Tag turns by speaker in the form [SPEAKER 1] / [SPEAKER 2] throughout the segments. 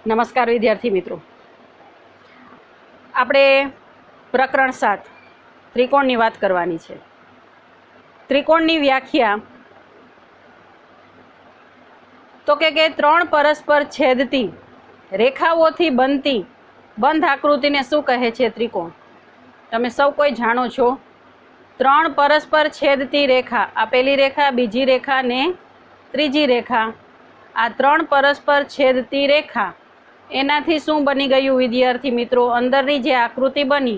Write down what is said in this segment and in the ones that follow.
[SPEAKER 1] નમસ્કાર વિદ્યાર્થી મિત્રો, આપણે પ્રકરણ 7 ત્રિકોણની વાત કરવાની છે. ત્રિકોણની વ્યાખ્યા તો કે ત્રણ પરસ્પર છેદતી રેખાઓથી બનતી બંધ આકૃતિને શું કહે છે? ત્રિકોણ. તમે સૌ કોઈ જાણો છો, ત્રણ પરસ્પર છેદતી રેખા, આ પહેલી રેખા, બીજી રેખા ને ત્રીજી રેખા, આ ત્રણ પરસ્પર છેદતી રેખા, એનાથી શું બની ગયું વિદ્યાર્થી મિત્રો? અંદરની જે આકૃતિ બની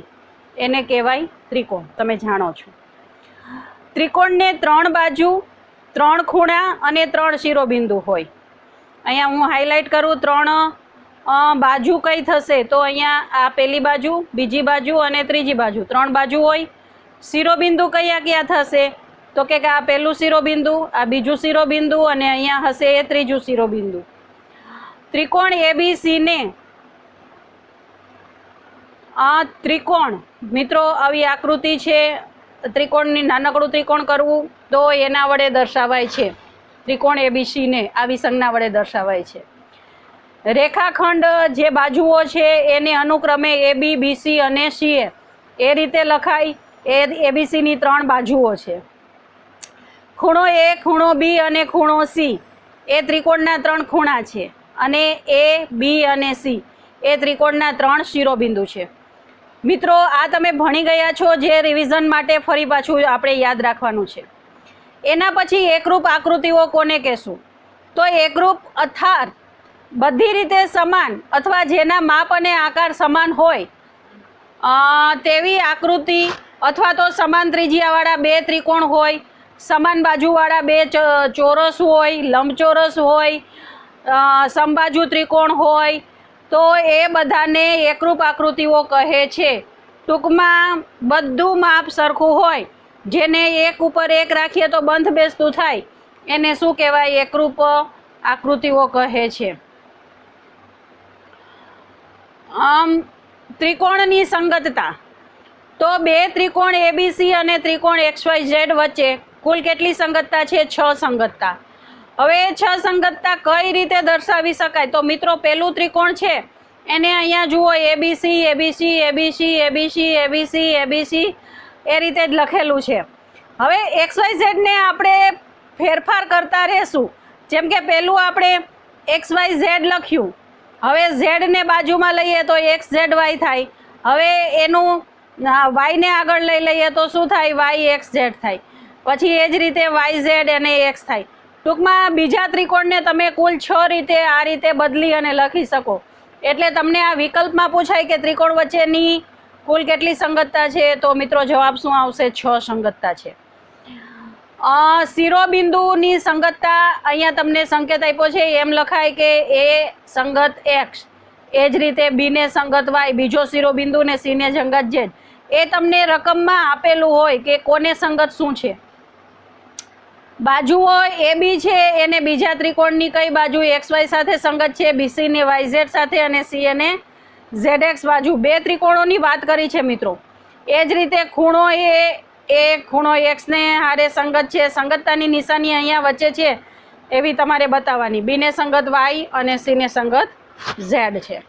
[SPEAKER 1] એને કહેવાય ત્રિકોણ. તમે જાણો છો, ત્રિકોણને ત્રણ બાજુ, ત્રણ ખૂણા અને ત્રણ શિરોબિંદુ હોય. અહીંયા હું હાઇલાઇટ કરું, ત્રણ બાજુ કઈ થશે તો અહીંયા આ પહેલી બાજુ, બીજી બાજુ અને ત્રીજી બાજુ, ત્રણ બાજુ હોય. શિરોબિંદુ કયા કયા થશે તો કે આ પહેલું શિરોબિંદુ, આ બીજું શિરોબિંદુ અને અહીંયા હશે એ ત્રીજું શિરોબિંદુ. ત્રિકોણ એબીસી ને ત્રિકોણ મિત્રો આવી આકૃતિ છે. ત્રિકોણની નાનકડું ત્રિકોણ કરવું તો એના વડે દર્શાવાય છે. ત્રિકોણ એબીસી ને આવી સંજ્ઞા વડે દર્શાવાય છે. રેખાખંડ જે બાજુઓ છે એને અનુક્રમે એબી, બીસી અને સીએ એ રીતે લખાય. એ એબીસીની ત્રણ બાજુઓ છે. ખૂણો એ, ખૂણો બી અને ખૂણો સી એ ત્રિકોણના ત્રણ ખૂણા છે. અને એ, બી અને સી એ ત્રિકોણના ત્રણ શિરોબિંદુ છે. મિત્રો, આ તમે ભણી ગયા છો, જે રિવિઝન માટે ફરી પાછું આપણે યાદ રાખવાનું છે. એના પછી એકરૂપ આકૃતિઓ કોને કહેશું? તો એકરૂપ અર્થાત બધી રીતે સમાન અથવા જેના માપ અને આકાર સમાન હોય તેવી આકૃતિ, અથવા તો સમાન ત્રિજ્યાવાળા બે ત્રિકોણ હોય, સમાન બાજુવાળા બે ચોરસ હોય, લંબચોરસ હોય, સમબાજુ ત્રિકોણ હોય, તો એ બધાને એકરૂપ આકૃતિઓ કહે છે. ટૂંકમાં બધું માપ સરખું હોય, જેને એક ઉપર એક રાખીએ તો બંધ બેસતું થાય, એને શું કહેવાય? એકરૂપ આકૃતિઓ કહે છે. ત્રિકોણની સંગતતા તો બે ત્રિકોણ એબીસી અને ત્રિકોણ XYZ વચ્ચે કુલ કેટલી સંગતતા છે? 6 સંગતતા. હવે 6 સંગતતા કઈ રીતે દર્શાવી શકાય? તો મિત્રો, પહેલું ત્રિકોણ છે એને અહીંયા જુઓ, A B C, A B C, A B C, A B C, A B C, A B C એ રીતે જ લખેલું છે. હવે XYZ ને આપણે ફેરફાર કરતા રહેશું. જેમ કે પહેલું આપણે XYZ લખ્યું, હવે Z ને બાજુમાં લઈએ તો XZY થાય. હવે એનું Y ને આગળ લઈ લઈએ તો શું થાય? YXZ થાય. પછી એ જ રીતે YZ અને X થાય. ટૂંકમાં બીજા ત્રિકોણને તમે કુલ 6 રીતે આ રીતે બદલી અને લખી શકો. એટલે તમને આ વિકલ્પમાં પૂછાય કે ત્રિકોણ વચ્ચેની કુલ કેટલી સંગતતા છે? તો મિત્રો જવાબ શું આવશે? 6 સંગતતા છે. શિરોબિંદુની સંગતતા અહીંયા તમને સંકેત આપ્યો છે, એમ લખાય કે એ સંગત X, એ જ રીતે બી ને સંગત Y, બીજો શિરોબિંદુ ને સી ને સંગત Z. એ તમને રકમમાં આપેલું હોય કે કોને સંગત શું છે. બાજુઓ એ બી છે એને બીજા ત્રિકોણની કઈ બાજુ XY સાથે સંગત છે? BC ને YZ સાથે અને CA ને ZX બાજુ. બે ત્રિકોણોની વાત કરી છે મિત્રો. એ જ રીતે ખૂણો એ ખૂણો X ને હારે સંગત છે. સંગતતાની નિશાની અહીંયા વચ્ચે છે એવી તમારે બતાવવાની. B ને સંગત Y અને C ને સંગત Z છે.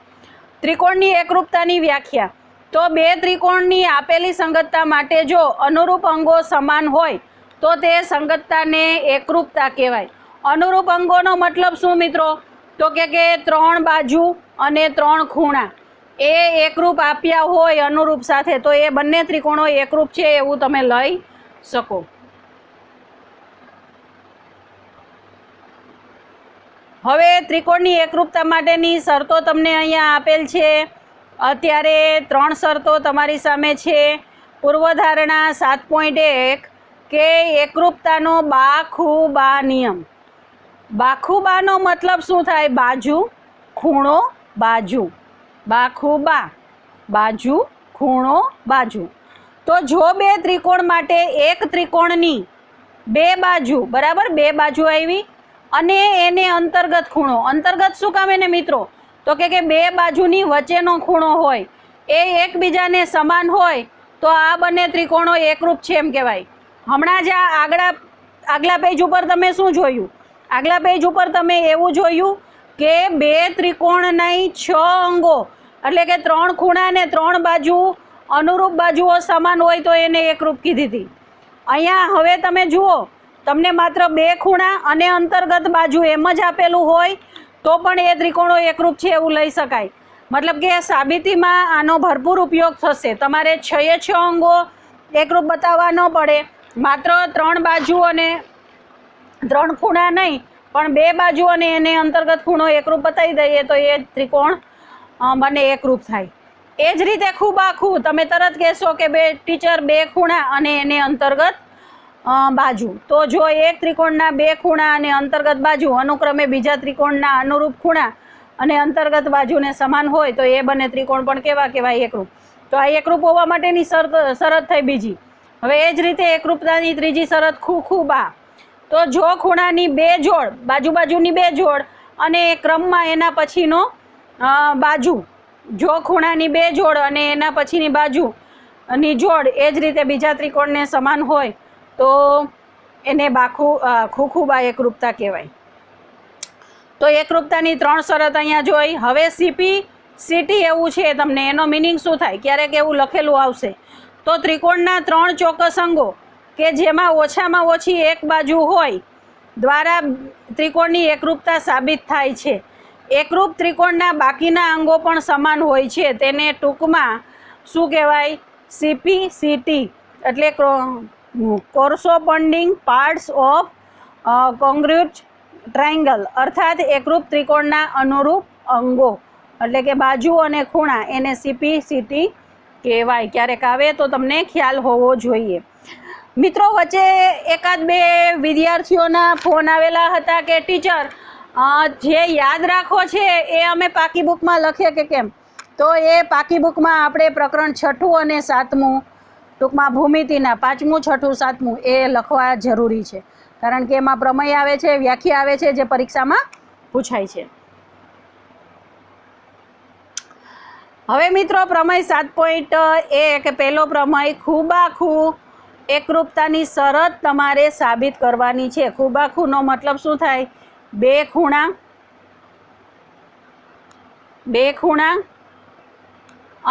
[SPEAKER 1] ત્રિકોણની એકરૂપતાની વ્યાખ્યા તો બે ત્રિકોણની આપેલી સંગતતા માટે જો અનુરૂપ અંગો સમાન હોય તો તે સંગતતાને એકરૂપતા કહેવાય. અનુરૂપ અંગોનો મતલબ શું મિત્રો? તો કે ત્રણ બાજુ અને ત્રણ ખૂણા એ એકરૂપ આપ્યા હોય અનુરૂપ સાથે, તો એ બંને ત્રિકોણો એકરૂપ છે એવું તમે લઈ શકો. હવે ત્રિકોણની એકરૂપતા માટેની શરતો તમને અહીંયા આપેલ છે. અત્યારે 3 શરતો તમારી સામે છે. પૂર્વધારણા 7.1 કે એકરૂપતાનો બાખુબા નિયમ. બાખુબાનો મતલબ શું થાય? બાજુ, ખૂણો, બાજુ. બાખુબા, બાજુ, ખૂણો, બાજુ. તો જો બે ત્રિકોણ માટે એક ત્રિકોણની બે બાજુ, બરાબર, બે બાજુ આવી અને એને અંતર્ગત ખૂણો, અંતર્ગત શું કામ એને મિત્રો? તો કે બે બાજુની વચ્ચેનો ખૂણો હોય એ એકબીજાને સમાન હોય તો આ બંને ત્રિકોણો એકરૂપ છે એમ કહેવાય. હમણાં જ આ આગલા પેજ ઉપર તમે શું જોયું? આગલા પેજ ઉપર તમે એવું જોયું કે બે ત્રિકોણના 6 અંગો એટલે કે 3 ખૂણા ને 3 બાજુ અનુરૂપ બાજુઓ સમાન હોય તો એને એકરૂપ કીધી હતી. અહીંયા હવે તમે જુઓ, તમને માત્ર 2 ખૂણા અને અંતર્ગત બાજુ એમ જ આપેલું હોય તો પણ એ ત્રિકોણો એકરૂપ છે એવું લઈ શકાય. મતલબ કે સાબિતીમાં આનો ભરપૂર ઉપયોગ થશે. તમારે 6 અંગો એકરૂપ બતાવવા ન પડે, માત્ર 3 બાજુ અને 3 ખૂણા નહીં પણ 2 બાજુ અને એને અંતર્ગત ખૂણો એકરૂપ બતાવી દઈએ તો એ ત્રિકોણ બંને એકરૂપ થાય. એ જ રીતે ખૂબ આખું તમે તરત કહેશો કે ટીચર 2 ખૂણા અને એને અંતર્ગત બાજુ. તો જો એક ત્રિકોણના 2 ખૂણા અને અંતર્ગત બાજુ અનુક્રમે બીજા ત્રિકોણના અનુરૂપ ખૂણા અને અંતર્ગત બાજુને સમાન હોય તો એ બંને ત્રિકોણ પણ કેવા કહેવાય? એકરૂપ. તો આ એકરૂપ હોવા માટેની શરત થઈ બીજી. હવે એ જ રીતે એકરૂપતાની ત્રીજી શરત ખૂબા. તો જો ખૂણાની 2 જોડ, બાજુની 2 જોડ અને ક્રમમાં એના પછીનો બાજુ, જો ખૂણાની 2 જોડ અને એના પછીની બાજુની જોડ એ જ રીતે બીજા ત્રિકોણને સમાન હોય તો એને ખૂબા એકરૂપતા કહેવાય. તો એકરૂપતાની 3 શરત અહીંયા જોઈ. હવે સીપી સીટી એવું છે, તમને એનો મિનિંગ શું થાય? ક્યારેક એવું લખેલું આવશે. તો ત્રિકોણના 3 ચોક્કસ અંગો કે જેમાં ઓછામાં ઓછી એક બાજુ હોય દ્વારા ત્રિકોણની એકરૂપતા સાબિત થાય છે. એકરૂપ ત્રિકોણના બાકીના અંગો પણ સમાન હોય છે, તેને ટૂંકમાં શું કહેવાય? સીપી સીટી એટલે કોરસ્પોન્ડિંગ પાર્ટ્સ ઓફ કોંગ્રુઅન્ટ ટ્રાયંગલ, અર્થાત એકરૂપ ત્રિકોણના અનુરૂપ અંગો એટલે કે બાજુ અને ખૂણા એને સીપી સીટી કહેવાય. ક્યારેક આવે તો તમને ખ્યાલ હોવો જોઈએ. મિત્રો, વચ્ચે એકાદ 2 વિદ્યાર્થીઓના ફોન આવેલા હતા કે ટીચર જે યાદ રાખો છે એ અમે પાકી બુકમાં લખીએ કે કેમ? તો એ પાકી બુકમાં આપણે પ્રકરણ 6 અને 7, ટૂંકમાં ભૂમિતિના 5મું, 6ઠું, 7મું એ લખવા જરૂરી છે. કારણ કે એમાં પ્રમેય આવે છે, વ્યાખ્યા આવે છે, જે પરીક્ષામાં પૂછાય છે. હવે મિત્રો, પ્રમેય 7.1 કે પહેલો પ્રમેય ખૂબાખૂ એકરૂપતાની શરત તમારે સાબિત કરવાની છે. ખૂબાખૂનો મતલબ શું થાય? 2 ખૂણા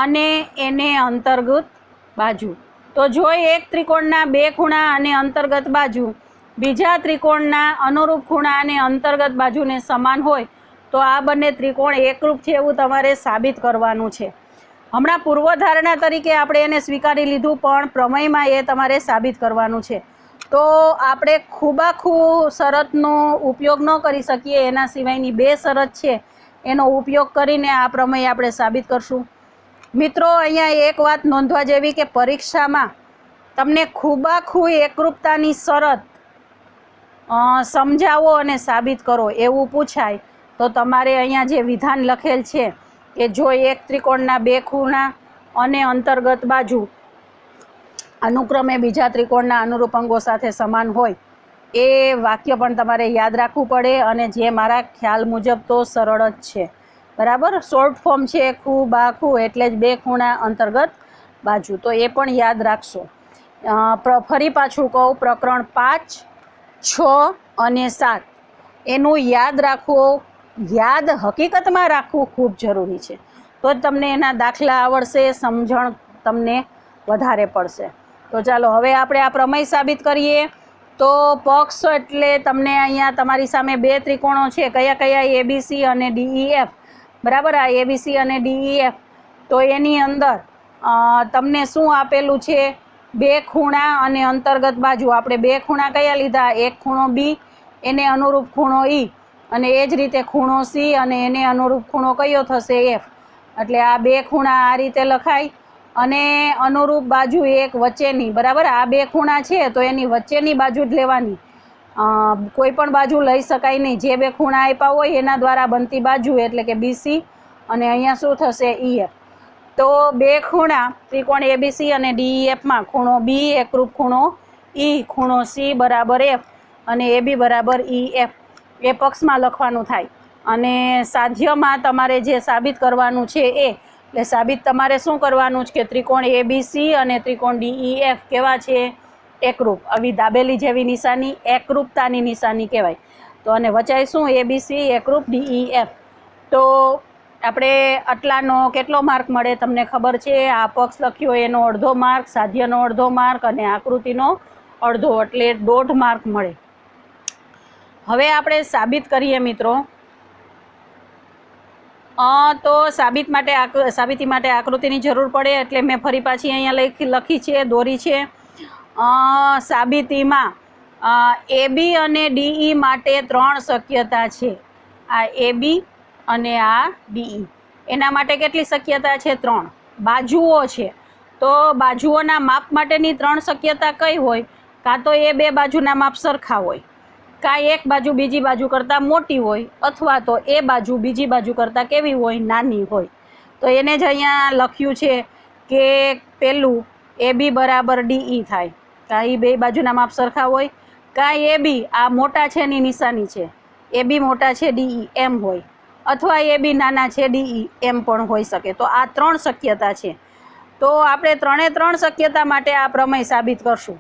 [SPEAKER 1] અને એને અંતર્ગત બાજુ. તો જો એક ત્રિકોણના 2 ખૂણા અને અંતર્ગત બાજુ બીજા ત્રિકોણના અનુરૂપ ખૂણા અને અંતર્ગત બાજુને સમાન હોય તો આ બંને ત્રિકોણ એકરૂપ છે એવું તમારે સાબિત કરવાનું છે. હમણાં પૂર્વધારણા તરીકે આપણે એને સ્વીકારી લીધું, પણ પ્રમેયમાં એ તમારે સાબિત કરવાનું છે. તો આપણે ખૂબાખૂ શરતનો ઉપયોગ ન કરી શકીએ, એના સિવાયની 2 શરત છે એનો ઉપયોગ કરીને આ પ્રમેય આપણે સાબિત કરશું. મિત્રો, અહીંયા એક વાત નોંધવા જેવી કે પરીક્ષામાં તમને ખૂબાખૂ એકરૂપતાની શરત સમજાવો અને સાબિત કરો એવું પૂછાય તો તમારે અહીંયા જે વિધાન લખેલ છે કે જો એક ત્રિકોણના 2 ખૂણા અને અંતર્ગત બાજુ અનુક્રમે બીજા ત્રિકોણના અનુરૂપ અંગો સાથે સમાન હોય, એ વાક્ય પણ તમારે યાદ રાખવું પડે. અને જે મારા ખ્યાલ મુજબ તો સરળ જ છે, બરાબર. શોર્ટ ફોર્મ છે ખૂબાખૂ, એટલે જ 2 ખૂણા અંતર્ગત બાજુ. તો એ પણ યાદ રાખશો. ફરી પાછું કહું, પ્રકરણ 5, 6 અને 7 એનું યાદ રાખવું, યાદ હકીકતમાં રાખવું ખૂબ જરૂરી છે. તો જ તમને એના દાખલા આવડશે, સમજણ તમને વધારે પડશે. તો ચાલો હવે આપણે આ પ્રમેય સાબિત કરીએ. તો પક્ષ એટલે તમને અહીંયા તમારી સામે 2 ત્રિકોણો છે. કયા કયા? ABC અને DEF, બરાબર. આ ABC અને DEF. તો એની અંદર તમને શું આપેલું છે? 2 ખૂણા અને અંતર્ગત બાજુ. આપણે 2 ખૂણા કયા લીધા? એક ખૂણો B, એને અનુરૂપ ખૂણો E, અને એ જ રીતે ખૂણો C અને એને અનુરૂપ ખૂણો કયો થશે? F. એટલે આ 2 ખૂણા આ રીતે લખાય અને અનુરૂપ બાજુ એક વચ્ચેની, બરાબર. આ 2 ખૂણા છે તો એની વચ્ચેની બાજુ જ લેવાની, કોઈ પણ બાજુ લઈ શકાય નહીં. જે 2 ખૂણા આપ્યા હોય એના દ્વારા બનતી બાજુ એટલે કે BC અને અહીંયા શું થશે? EF. તો 2 ખૂણા ત્રિકોણ ABC અને DEFમાં ખૂણો B એકરૂપ ખૂણો E, ખૂણો C બરાબર F અને AB બરાબર EF એ પક્ષમાં લખવાનું થાય. અને સાધ્યમાં તમારે જે સાબિત કરવાનું છે એટલે સાબિત તમારે શું કરવાનું છે કે ત્રિકોણ ABC અને ત્રિકોણ DEF કેવા છે? એકરૂપ. આવી દાબેલી જેવી નિશાની એકરૂપતાની નિશાની કહેવાય. તો અને વચાય શું ABC એકરૂપ DEF. તો આપણે આટલાનો કેટલો માર્ક મળે તમને ખબર છે? આ પક્ષ લખ્યો એનો અડધો માર્ક, સાધ્યનો અડધો માર્ક અને આકૃતિનો અડધો, એટલે 1.5 માર્ક મળે. હવે આપણે સાબિત કરીએ મિત્રો. તો સાબિતી માટે આકૃતિની જરૂર પડે, એટલે મેં ફરી પાછી અહીંયા લખી છે, દોરી છે. સાબિતીમાં AB અને DE માટે 3 શક્યતા છે. આ AB અને આ DE એના માટે કેટલી શક્યતા છે? 3. બાજુઓ છે, તો બાજુઓના માપ માટેની 3 શક્યતા કઈ હોય? કાં તો એ બે બાજુના માપ સરખા હોય, કાં એક બાજુ બીજી બાજુ કરતાં મોટી હોય, અથવા તો એ બાજુ બીજી બાજુ કરતાં કેવી હોય? નાની હોય. તો એને જ અહીંયા લખ્યું છે કે પેલું AB બરાબર DE થાય. કાં એ બે બાજુના માપ સરખા હોય, કાં AB આ મોટા છે એની નિશાની છે, AB મોટા છે DE એમ હોય, અથવા AB નાના છે DE એમ પણ હોઈ શકે. તો આ 3 શક્યતા છે. તો આપણે 3 શક્યતા માટે આ પ્રમેય સાબિત કરશું.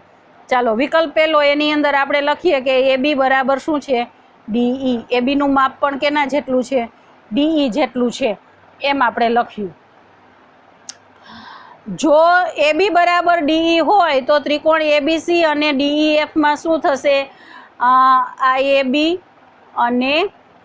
[SPEAKER 1] ચાલો, વિકલ્પ પહેલો એની અંદર આપણે લખીએ કે AB બરાબર શું છે? DE. ABનું માપ પણ કેના જેટલું છે? DE જેટલું છે, એમ આપણે લખ્યું. જો AB બરાબર DE હોય તો ત્રિકોણ ABC અને DEFમાં શું થશે? આ AB અને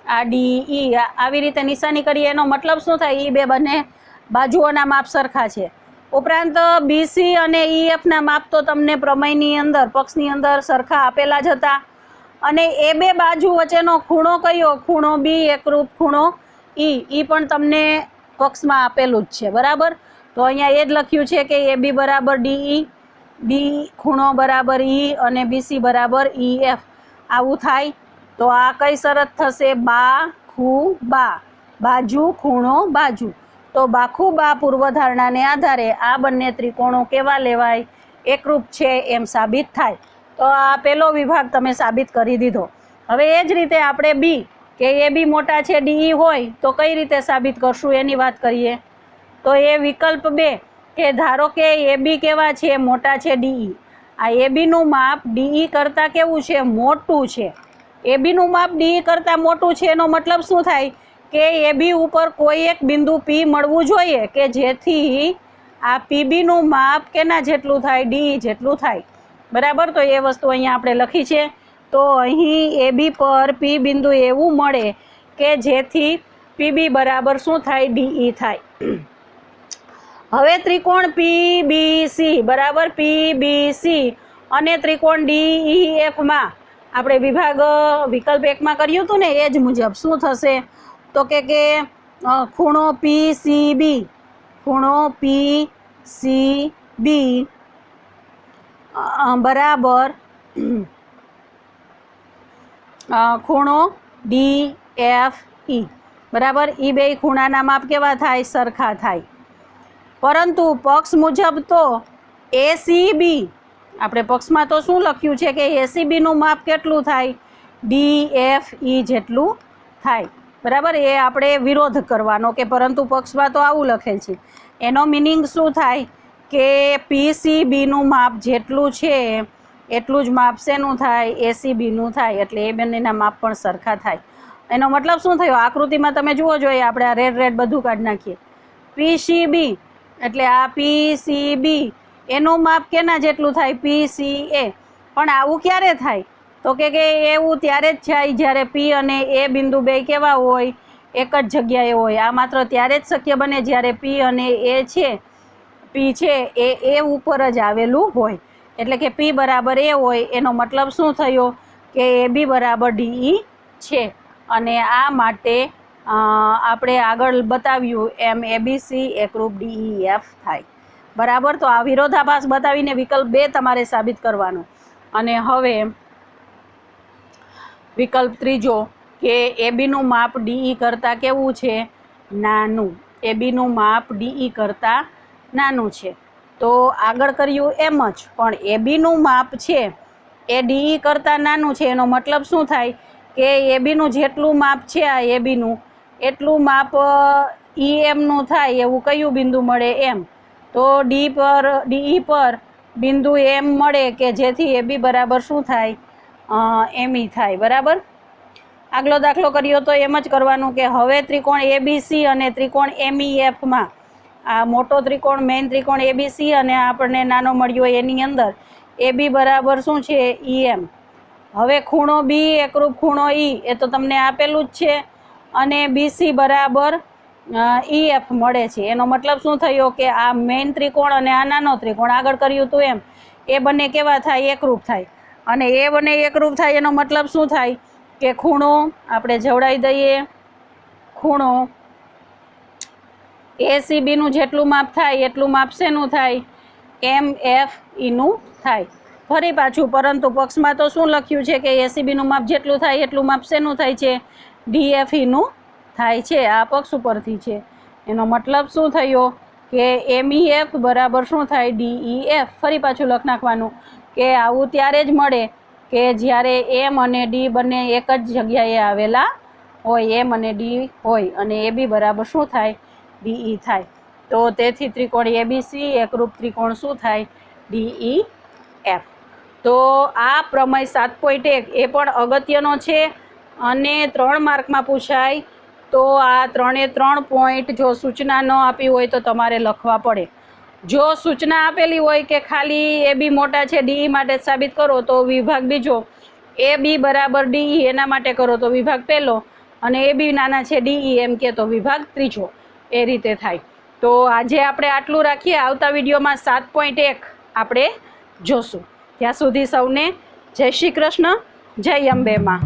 [SPEAKER 1] આ DE આવી રીતે નિશાની કરીએ, એનો મતલબ શું થાય? એ બે બંને બાજુઓના માપ સરખા છે. ઉપરાંત BC અને EFના માપ તો તમને પ્રમેયની અંદર, પક્ષની અંદર સરખા આપેલા જ હતા. અને એ બે બાજુ વચ્ચેનો ખૂણો કયો? ખૂણો B એકરૂપ ખૂણો E પણ તમને પક્ષમાં આપેલું જ છે, બરાબર. તો અહીંયા એ જ લખ્યું છે કે AB બરાબર DE, D ખૂણો બરાબર E અને BC બરાબર EF. આવું થાય. તો આ કઈ શરત થશે? બાખુબા, બાજુ ખૂણો બાજુ. તો બાખુબા પૂર્વધારણાને આધારે આ બંને ત્રિકોણો કેવા લેવાય? એકરૂપ છે એમ સાબિત થાય. તો આ પહેલો વિભાગ તમે સાબિત કરી દીધો. હવે એ જ રીતે આપણે B, કે AB મોટા છે DE હોય તો કઈ રીતે સાબિત કરશું એની વાત કરીએ. તો એ વિકલ્પ 2, કે ધારો કે AB કેવા છે? મોટા છે DE. આ ABનું માપ DE કરતાં કેવું છે? મોટું છે. ABનું માપ DE કરતાં મોટું છે, એનો મતલબ શું થાય? કે AB ઉપર કોઈ એક બિંદુ P મળવું જોઈએ કે જેથી આ PBનું માપ કેના જેટલું થાય? DE જેટલું થાય, બરાબર. તો એ વસ્તુ અહીંયા આપણે લખી છે. તો અહીં AB પર P બિંદુ એવું મળે કે જેથી PB બરાબર શું થાય? DE થાય. હવે ત્રિકોણ PBC બરાબર PBC અને ત્રિકોણ DEFમાં આપણે વિકલ્પ 1માં કર્યું હતું ને, એ જ મુજબ શું થશે? તો કે ખૂણો PCB, ખૂણો PCB બરાબર ખૂણો DFE, બરાબર. એ બે ખૂણાના માપ કેવા થાય? સરખા થાય. પરંતુ પક્ષ મુજબ તો ACB, આપણે પક્ષમાં તો શું લખ્યું છે કે ACBનું માપ કેટલું થાય? DFE જેટલું થાય, બરાબર. એ આપણે વિરોધ કરવાનો, કે પરંતુ પક્ષમાં તો આવું લખેલ છે. એનો મિનિંગ શું થાય? કે PCBનું માપ જેટલું છે એટલું જ માપ શેનું થાય? ACBનું થાય. એટલે એ બંનેના માપ પણ સરખા થાય. એનો મતલબ શું થયો? આકૃતિમાં તમે જુઓ જોઈએ, આપણે આ રેડ બધું કાઢી નાખીએ. PCB એટલે આ PCB એનું માપ કેના જેટલું થાય? PCA. પણ આવું ક્યારે થાય? તો કે એવું ત્યારે જ થાય જ્યારે P અને A બિંદુ બે કેવા હોય? એક જ જગ્યાએ હોય. આ માત્ર ત્યારે જ શક્ય બને જ્યારે P અને A છે, P છે એ ઉપર જ આવેલું હોય. એટલે કે P બરાબર A હોય, એનો મતલબ શું થયો? કે AB બરાબર DE છે. અને આ માટે આપણે આગળ બતાવ્યું એમ ABC એકરૂપ DEF થાય, બરાબર. તો આ વિરોધાભાસ બતાવીને વિકલ્પ 2 તમારે સાબિત કરવાનો. અને હવે વિકલ્પ 3, કે ABનું માપ DE કરતાં કેવું છે? નાનું. ABનું માપ DE કરતાં નાનું છે. તો આગળ કર્યું એમ જ, પણ ABનું માપ છે એ DE કરતાં નાનું છે. એનો મતલબ શું થાય? કે ABનું જેટલું માપ છે આ ABનું, એટલું માપ EMનું થાય એવું કયું બિંદુ મળે? M. તો DE પર બિંદુ M મળે કે જેથી AB બરાબર શું થાય? ME થાય, બરાબર. આગલો દાખલો કર્યો તો એમ જ કરવાનું કે હવે ત્રિકોણ એબીસી અને ત્રિકોણ MEFમાં આ મોટો ત્રિકોણ મેઇન ત્રિકોણ એબીસી અને આપણને નાનો મળ્યો એની અંદર AB બરાબર શું છે EM. હવે ખૂણો બી એકરૂપ ખૂણો ઈ એ તો તમને આપેલું જ છે અને BC બરાબર EF મળે છે. એનો મતલબ શું થયો કે આ મેઇન ત્રિકોણ અને આ નાનો ત્રિકોણ આગળ કર્યું હતું એમ એ બંને કેવા થાય એકરૂપ થાય અને એ બંને એકરૂપ થાય એનો મતલબ શું થાય કે ખૂણો આપણે જોડાઈ દઈએ ખૂણો ACB નું જેટલું માપ થાય એટલું માપ શેનું થાય MFE નું થાય. ફરી પાછું પરંતુ પક્ષમાં તો શું લખ્યું છે કે ACB નું માપ જેટલું થાય એટલું માપ શેનું થાય છે DFE નું થાય છે. આ પક્ષ ઉપરથી છે એનો મતલબ શું થયો કે MEF બરાબર શું થાય DEF. ફરી પાછું લખ નાખવાનું કે આવું ત્યારે જ મળે કે જ્યારે M અને D બંને એક જ જગ્યાએ આવેલા હોય, M અને D હોય અને AB બરાબર શું થાય DE થાય. તો તેથી ત્રિકોણ ABC એકરૂપ ત્રિકોણ શું થાય DEF. તો આ પ્રમેય 7.1 એ પણ અગત્યનો છે અને 3 માર્કમાં પૂછાય. તો આ 3 પોઈન્ટ જો સૂચના ન આપી હોય તો તમારે લખવા પડે. જો સૂચના આપેલી હોય કે ખાલી AB મોટા છે DE માટે સાબિત કરો તો વિભાગ બીજો, AB બરાબર DE એના માટે કરો તો વિભાગ પહેલો અને AB નાના છે DE એમ કે તો વિભાગ ત્રીજો. એ રીતે થાય. તો આજે આપણે આટલું રાખીએ. આવતા વિડીયોમાં 7.1 આપણે જોશું. ત્યાં સુધી સૌને જય શ્રી કૃષ્ણ, જય અંબે માં.